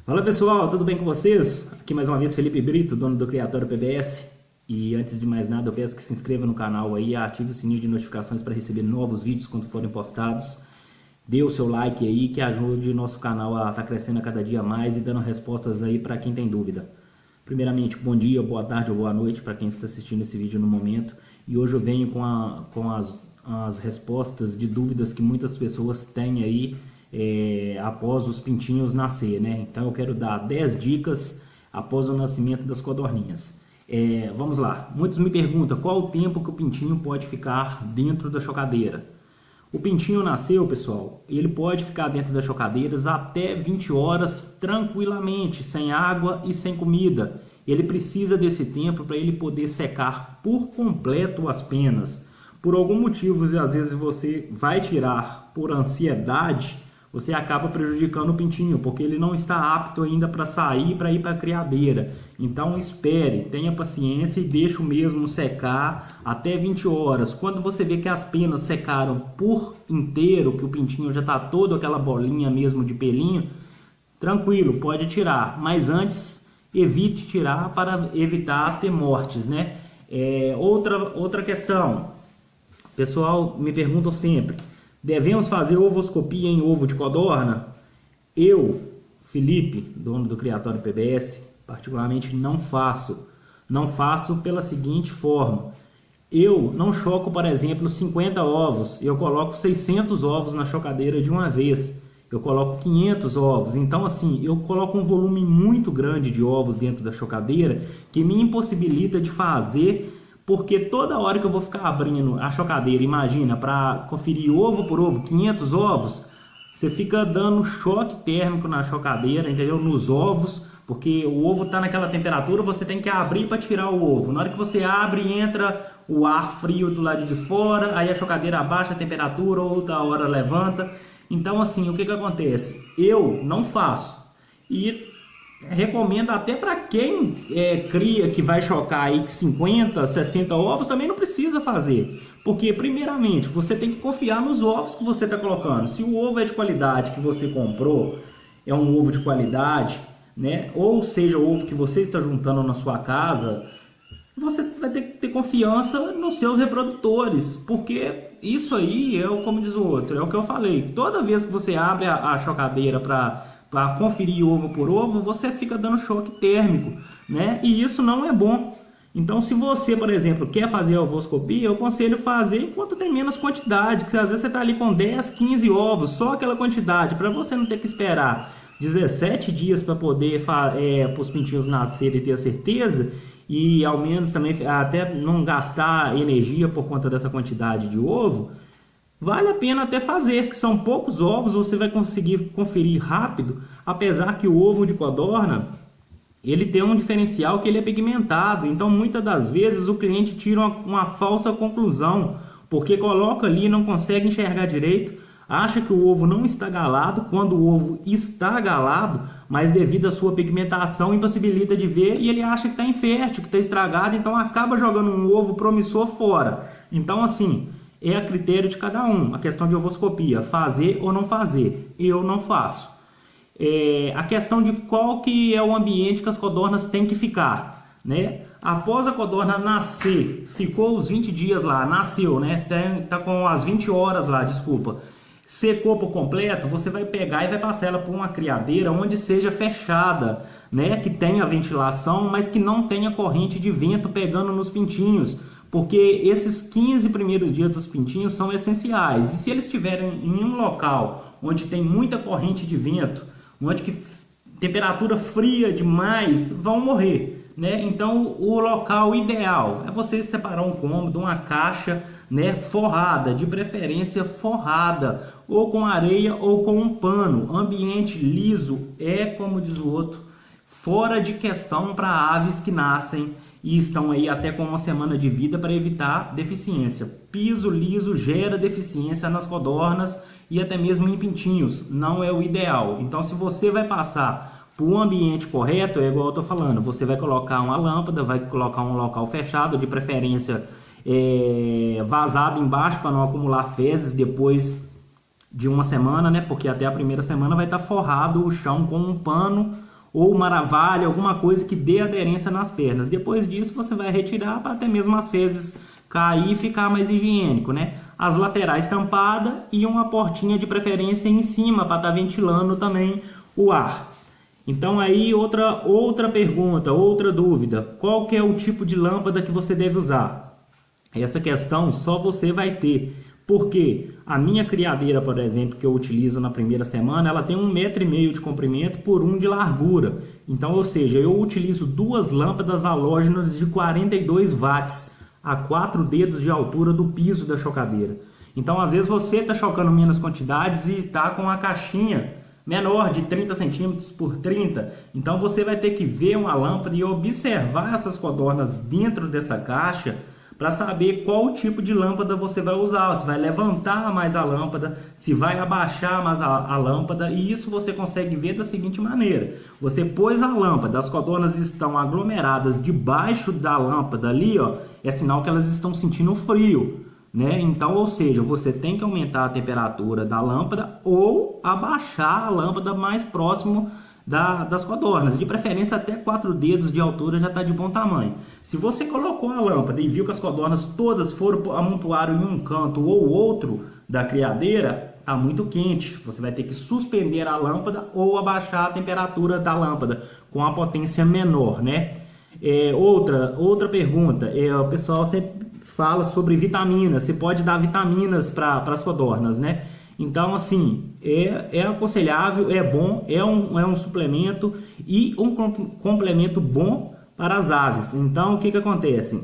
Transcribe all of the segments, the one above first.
Fala pessoal, tudo bem com vocês? Aqui mais uma vez Felipe Brito, dono do Criatório PBS. E antes de mais nada eu peço que se inscreva no canal aí, ative o sininho de notificações para receber novos vídeos quando forem postados. Dê o seu like aí que ajude o nosso canal a estar crescendo a cada dia mais e dando respostas aí para quem tem dúvida. Primeiramente, bom dia, boa tarde ou boa noite para quem está assistindo esse vídeo no momento. E hoje eu venho com as respostas de dúvidas que muitas pessoas têm aí após os pintinhos nascer, né? Então eu quero dar 10 dicas após o nascimento das codorninhas. Vamos lá, muitos me perguntam qual o tempo que o pintinho pode ficar dentro da chocadeira. O pintinho nasceu, pessoal, ele pode ficar dentro das chocadeiras até 20 horas tranquilamente, sem água e sem comida. Ele precisa desse tempo para ele poder secar por completo as penas. Por algum motivo, às vezes você vai tirar por ansiedade, você acaba prejudicando o pintinho, porque ele não está apto ainda para sair, para ir para a criadeira. Então espere, tenha paciência e deixe o mesmo secar até 20 horas. Quando você vê que as penas secaram por inteiro, que o pintinho já está todo aquela bolinha mesmo de pelinho, tranquilo, pode tirar. Mas antes, evite tirar para evitar ter mortes, né? Outra questão, pessoal me perguntam sempre, devemos fazer ovoscopia em ovo de codorna? Eu, Felipe, dono do Criatório PBS, particularmente não faço. Não faço pela seguinte forma. Eu não choco, por exemplo, 50 ovos. Eu coloco 600 ovos na chocadeira de uma vez. Eu coloco 500 ovos. Então, assim, eu coloco um volume muito grande de ovos dentro da chocadeira que me impossibilita de fazer. Porque toda hora que eu vou ficar abrindo a chocadeira, imagina, para conferir ovo por ovo, 500 ovos, você fica dando choque térmico na chocadeira, entendeu? Nos ovos, porque o ovo está naquela temperatura, você tem que abrir para tirar o ovo. Na hora que você abre, entra o ar frio do lado de fora, aí a chocadeira abaixa a temperatura, outra hora levanta. Então, assim, o que acontece? Eu não faço. E recomendo até para quem cria, que vai chocar aí 50, 60 ovos, também não precisa fazer. Porque, primeiramente, você tem que confiar nos ovos que você está colocando. Se o ovo é de qualidade, que você comprou, é um ovo de qualidade, né? Ou seja, o ovo que você está juntando na sua casa, você vai ter que ter confiança nos seus reprodutores. Porque isso aí como diz o outro, é o que eu falei. Toda vez que você abre a chocadeira para conferir ovo por ovo, você fica dando choque térmico, né? E isso não é bom. Então, se você, por exemplo, quer fazer a ovoscopia, eu aconselho fazer enquanto tem menos quantidade, que às vezes você está ali com 10, 15 ovos, só aquela quantidade, para você não ter que esperar 17 dias para poder para os pintinhos nascerem e ter a certeza, e ao menos também até não gastar energia por conta dessa quantidade de ovo. Vale a pena até fazer, que são poucos ovos, você vai conseguir conferir rápido, apesar que o ovo de codorna, ele tem um diferencial que ele é pigmentado, então muitas das vezes o cliente tira uma falsa conclusão, porque coloca ali e não consegue enxergar direito, acha que o ovo não está galado, quando o ovo está galado, mas devido à sua pigmentação impossibilita de ver e ele acha que está infértil, que está estragado, então acaba jogando um ovo promissor fora. Então assim, é a critério de cada um, a questão de ovoscopia, fazer ou não fazer. Eu não faço. A questão de qual que é o ambiente que as codornas têm que ficar, né? Após a codorna nascer, ficou os 20 dias lá, nasceu, né? Tá com as 20 horas lá, desculpa. Secou por completo, você vai pegar e vai passar ela por uma criadeira onde seja fechada, né? Que tenha ventilação, mas que não tenha corrente de vento pegando nos pintinhos. Porque esses 15 primeiros dias dos pintinhos são essenciais. E se eles estiverem em um local onde tem muita corrente de vento, onde que temperatura fria demais, vão morrer, né? Então o local ideal é você separar um cômodo, uma caixa, né, forrada, de preferência forrada, ou com areia ou com um pano. Ambiente liso como diz o outro, fora de questão para aves que nascem e estão aí até com uma semana de vida, para evitar deficiência. Piso liso gera deficiência nas codornas e até mesmo em pintinhos, não é o ideal. Então, se você vai passar por um ambiente correto, é igual eu estou falando, você vai colocar uma lâmpada, vai colocar um local fechado, de preferência vazado embaixo, para não acumular fezes depois de uma semana, né? Porque até a primeira semana vai estar forrado o chão com um pano ou uma navalha, alguma coisa que dê aderência nas pernas. Depois disso você vai retirar para até mesmo as fezes cair e ficar mais higiênico, né? As laterais tampadas e uma portinha de preferência em cima para estar ventilando também o ar. Então aí outra pergunta, outra dúvida, qual que é o tipo de lâmpada que você deve usar? Essa questão só você vai ter, porque a minha criadeira, por exemplo, que eu utilizo na primeira semana, ela tem 1,5 m de comprimento por 1 de largura. Então, ou seja, eu utilizo 2 lâmpadas halógenas de 42 watts a 4 dedos de altura do piso da chocadeira. Então, às vezes você está chocando menos quantidades e está com a caixinha menor de 30 centímetros por 30. Então, você vai ter que ver uma lâmpada e observar essas codornas dentro dessa caixa para saber qual tipo de lâmpada você vai usar, se vai levantar mais a lâmpada, se vai abaixar mais a lâmpada, e isso você consegue ver da seguinte maneira: você pôs a lâmpada, as codornas estão aglomeradas debaixo da lâmpada ali, ó, é sinal que elas estão sentindo frio, né? Então, ou seja, você tem que aumentar a temperatura da lâmpada ou abaixar a lâmpada mais próximo das codornas, de preferência até 4 dedos de altura já está de bom tamanho. Se você colocou a lâmpada e viu que as codornas todas foram amontoaram em um canto ou outro da criadeira, está muito quente, você vai ter que suspender a lâmpada ou abaixar a temperatura da lâmpada com a potência menor, né? Outra pergunta, o pessoal sempre fala sobre vitaminas, você pode dar vitaminas para as codornas, né? Então, assim, é aconselhável, é bom, é um suplemento e um complemento bom para as aves. Então, o que acontece?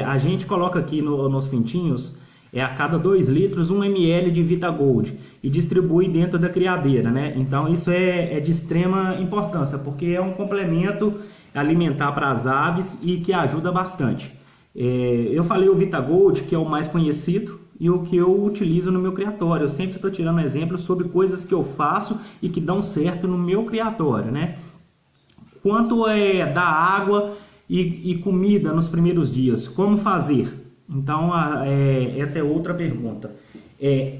A gente coloca aqui nos pintinhos, a cada 2 litros, 1 ml de VitaGold e distribui dentro da criadeira, né? Então, isso é de extrema importância, porque é um complemento alimentar para as aves e que ajuda bastante. Eu falei o VitaGold, que é o mais conhecido, e o que eu utilizo no meu criatório. Eu sempre estou tirando exemplos sobre coisas que eu faço e que dão certo no meu criatório, né? Quanto da água e comida nos primeiros dias, como fazer? Então, essa é outra pergunta.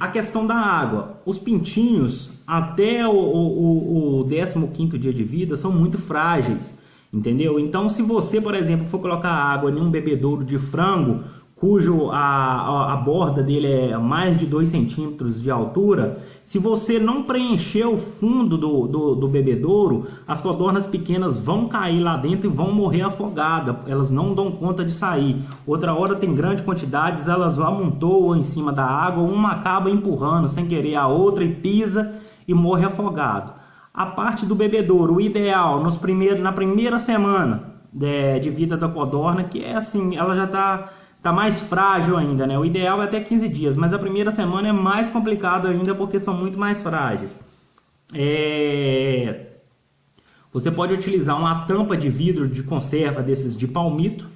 A questão da água. Os pintinhos, até o 15º dia de vida, são muito frágeis, entendeu? Então, se você, por exemplo, for colocar água em um bebedouro de frango, cujo a borda dele é mais de 2 centímetros de altura, se você não preencher o fundo do bebedouro, as codornas pequenas vão cair lá dentro e vão morrer afogadas, elas não dão conta de sair. Outra hora tem grandes quantidades, elas amontoam em cima da água, uma acaba empurrando sem querer a outra e pisa e morre afogado. A parte do bebedouro, o ideal na primeira semana de vida da codorna, que é assim, ela já tá mais frágil ainda, né? O ideal é até 15 dias, mas a primeira semana é mais complicado ainda porque são muito mais frágeis. Você pode utilizar uma tampa de vidro de conserva desses de palmito,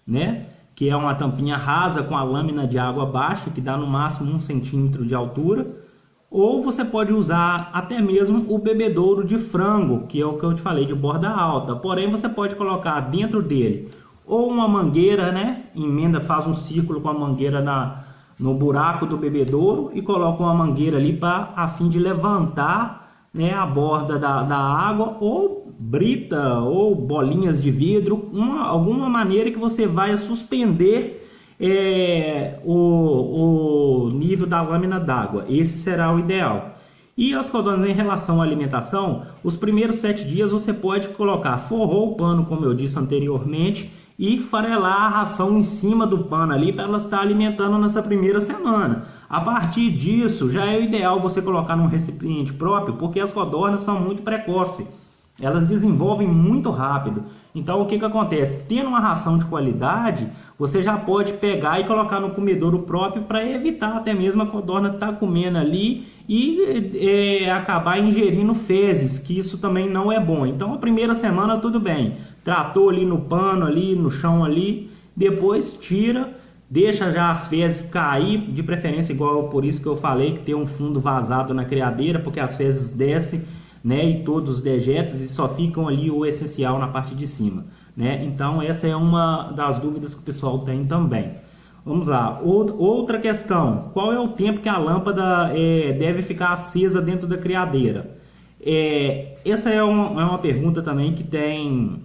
né? Que é uma tampinha rasa com a lâmina de água abaixo, que dá no máximo 1 centímetro de altura. Ou você pode usar até mesmo o bebedouro de frango, que é o que eu te falei, de borda alta. Porém, você pode colocar dentro dele ou uma mangueira, né? Faz um círculo com a mangueira no buraco do bebedouro e coloca uma mangueira ali a fim de levantar, né, a borda da água, ou brita ou bolinhas de vidro, alguma maneira que você vai suspender o nível da lâmina d'água. Esse será o ideal. E as codornas, em relação à alimentação, os primeiros 7 dias você pode colocar forrou o pano, como eu disse anteriormente, e farelar a ração em cima do pano ali para ela estar alimentando nessa primeira semana. A partir disso, já é o ideal você colocar num recipiente próprio, porque as codornas são muito precoces, elas desenvolvem muito rápido. Então, o que acontece? Tendo uma ração de qualidade, você já pode pegar e colocar no comedouro próprio para evitar até mesmo a codorna estar comendo ali e acabar ingerindo fezes, que isso também não é bom. Então, a primeira semana tudo bem, tratou ali no pano, ali no chão ali, depois tira, deixa já as fezes cair, de preferência igual, por isso que eu falei que tem um fundo vazado na criadeira, porque as fezes descem, né, e todos os dejetos e só ficam ali o essencial na parte de cima, né? Então essa é uma das dúvidas que o pessoal tem também. Vamos lá, outra questão: qual é o tempo que a lâmpada deve ficar acesa dentro da criadeira? Essa é uma pergunta também que tem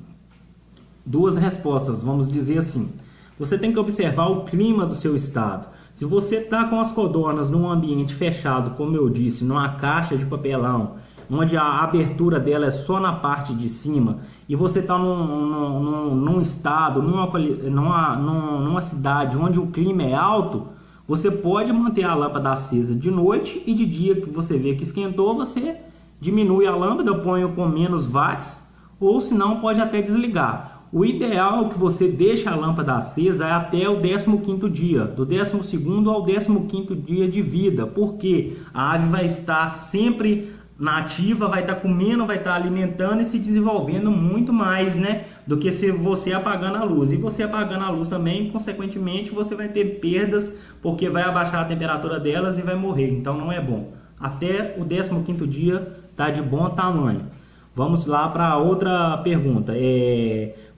duas respostas, vamos dizer assim. Você tem que observar o clima do seu estado. Se você está com as codornas num ambiente fechado, como eu disse, numa caixa de papelão, onde a abertura dela é só na parte de cima, e você está num estado, numa cidade onde o clima é alto, você pode manter a lâmpada acesa de noite, e de dia que você vê que esquentou, você diminui a lâmpada, põe com menos watts, ou se não, pode até desligar. O ideal é que você deixe a lâmpada acesa até o 15º dia, do 12º ao 15º dia de vida, porque a ave vai estar sempre nativa, vai estar comendo, vai estar alimentando e se desenvolvendo muito mais, né, do que se você apagando a luz. E você apagando a luz também, consequentemente, você vai ter perdas, porque vai abaixar a temperatura delas e vai morrer. Então não é bom. Até o 15º dia tá de bom tamanho. Vamos lá para outra pergunta.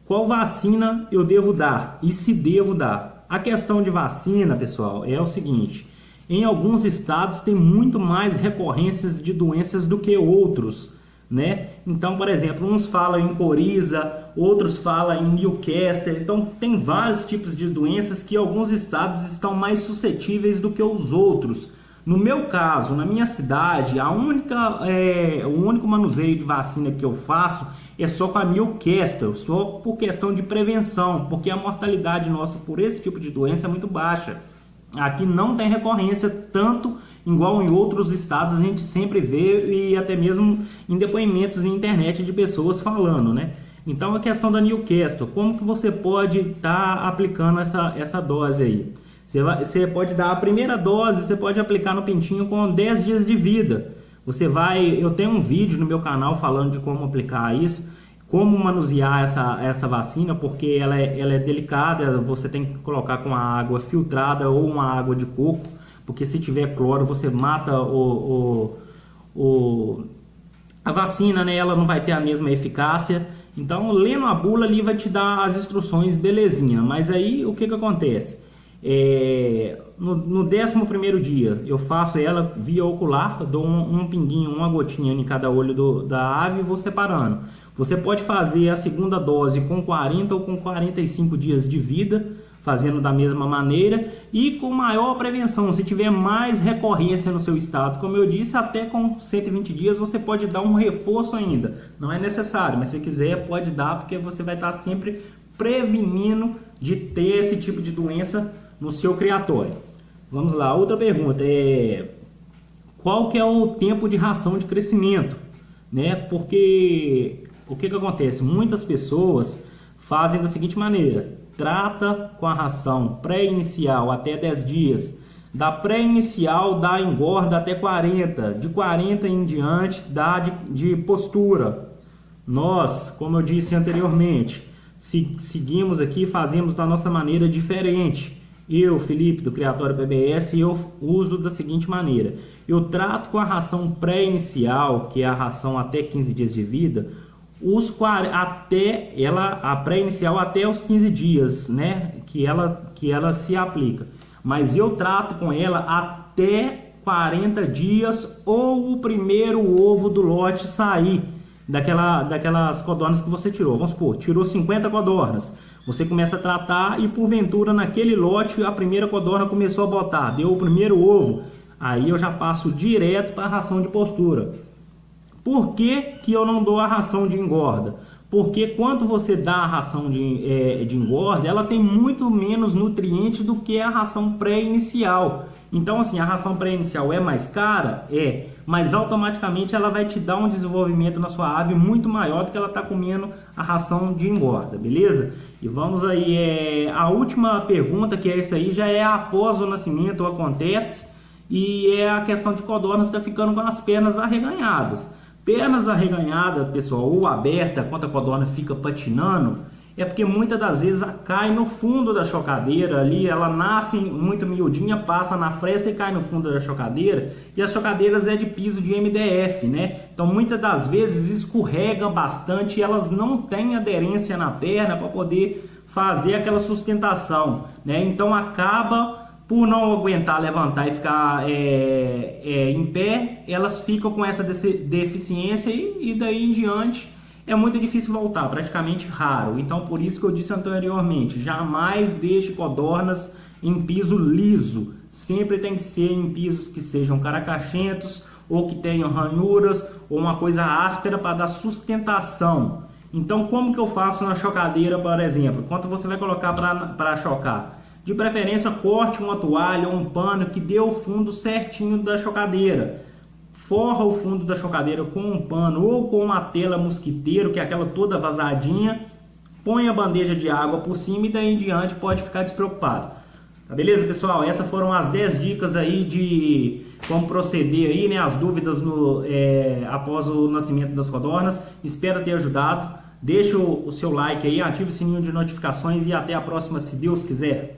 Qual vacina eu devo dar e se devo dar? A questão de vacina, pessoal, é o seguinte: em alguns estados tem muito mais recorrências de doenças do que outros, né? Então, por exemplo, uns falam em coriza, outros falam em Newcastle. Então, tem vários tipos de doenças que alguns estados estão mais suscetíveis do que os outros. No meu caso, na minha cidade, o único manuseio de vacina que eu faço é só com a Newcastle, só por questão de prevenção, porque a mortalidade nossa por esse tipo de doença é muito baixa. Aqui não tem recorrência, tanto igual em outros estados a gente sempre vê, e até mesmo em depoimentos na internet de pessoas falando, né? Então a questão da Newcastle, como que você pode estar aplicando essa dose aí? Você pode dar a primeira dose, você pode aplicar no pintinho com 10 dias de vida. Eu tenho um vídeo no meu canal falando de como aplicar isso, como manusear essa vacina, porque ela é delicada, você tem que colocar com a água filtrada ou uma água de coco, porque se tiver cloro você mata a vacina, né? Ela não vai ter a mesma eficácia. Então, lendo a bula ali vai te dar as instruções, belezinha. Mas aí o que acontece? No 11º dia eu faço ela via ocular, dou um pinguinho, uma gotinha em cada olho da ave e vou separando. Você pode fazer a segunda dose com 40 ou com 45 dias de vida, fazendo da mesma maneira e com maior prevenção. Se tiver mais recorrência no seu estado, como eu disse, até com 120 dias você pode dar um reforço ainda. Não é necessário, mas se quiser pode dar, porque você vai estar sempre prevenindo de ter esse tipo de doença no seu criatório. Vamos lá, outra pergunta qual que é o tempo de ração de crescimento, né? Porque o que acontece? Muitas pessoas fazem da seguinte maneira: trata com a ração pré-inicial até 10 dias, da pré-inicial dá engorda até 40, de 40 em diante dá de postura. Nós, como eu disse anteriormente, seguimos aqui, fazemos da nossa maneira diferente. Eu, Felipe, do Criatório PBS, eu uso da seguinte maneira: eu trato com a ração pré-inicial, que é a ração até 15 dias de vida, a pré-inicial até os 15 dias, né, que ela se aplica. Mas eu trato com ela até 40 dias ou o primeiro ovo do lote sair daquelas codornas que você tirou. Vamos supor, tirou 50 codornas. Você começa a tratar e porventura naquele lote a primeira codorna começou a botar, deu o primeiro ovo, aí eu já passo direto para a ração de postura. Por que que eu não dou a ração de engorda? Porque quando você dá a ração de engorda, ela tem muito menos nutrientes do que a ração pré-inicial. Então, assim, a ração pré-inicial é mais cara? Mas automaticamente ela vai te dar um desenvolvimento na sua ave muito maior do que ela está comendo a ração de engorda, beleza? E vamos aí, a última pergunta, que é essa aí, já é após o nascimento, acontece, e é a questão de codornas está ficando com as pernas arreganhadas. Pernas arreganhadas, pessoal, ou aberta, quando a codorna fica patinando, é porque muitas das vezes ela cai no fundo da chocadeira ali, ela nasce muito miudinha, passa na fresta e cai no fundo da chocadeira, e as chocadeiras é de piso de MDF, né? Então muitas das vezes escorrega bastante e elas não têm aderência na perna para poder fazer aquela sustentação, né? Então acaba por não aguentar levantar e ficar em pé, elas ficam com essa deficiência e daí em diante é muito difícil voltar, praticamente raro. Então, por isso que eu disse anteriormente, jamais deixe codornas em piso liso. Sempre tem que ser em pisos que sejam caracachentos ou que tenham ranhuras ou uma coisa áspera para dar sustentação. Então, como que eu faço na chocadeira, por exemplo? Quando você vai colocar para chocar? De preferência, corte uma toalha ou um pano que dê o fundo certinho da chocadeira. Forra o fundo da chocadeira com um pano ou com uma tela mosquiteiro, que é aquela toda vazadinha. Põe a bandeja de água por cima e daí em diante pode ficar despreocupado. Tá beleza, pessoal? Essas foram as 10 dicas aí de como proceder aí, né? As dúvidas após o nascimento das codornas. Espero ter ajudado. Deixa o seu like aí, ative o sininho de notificações e até a próxima, se Deus quiser.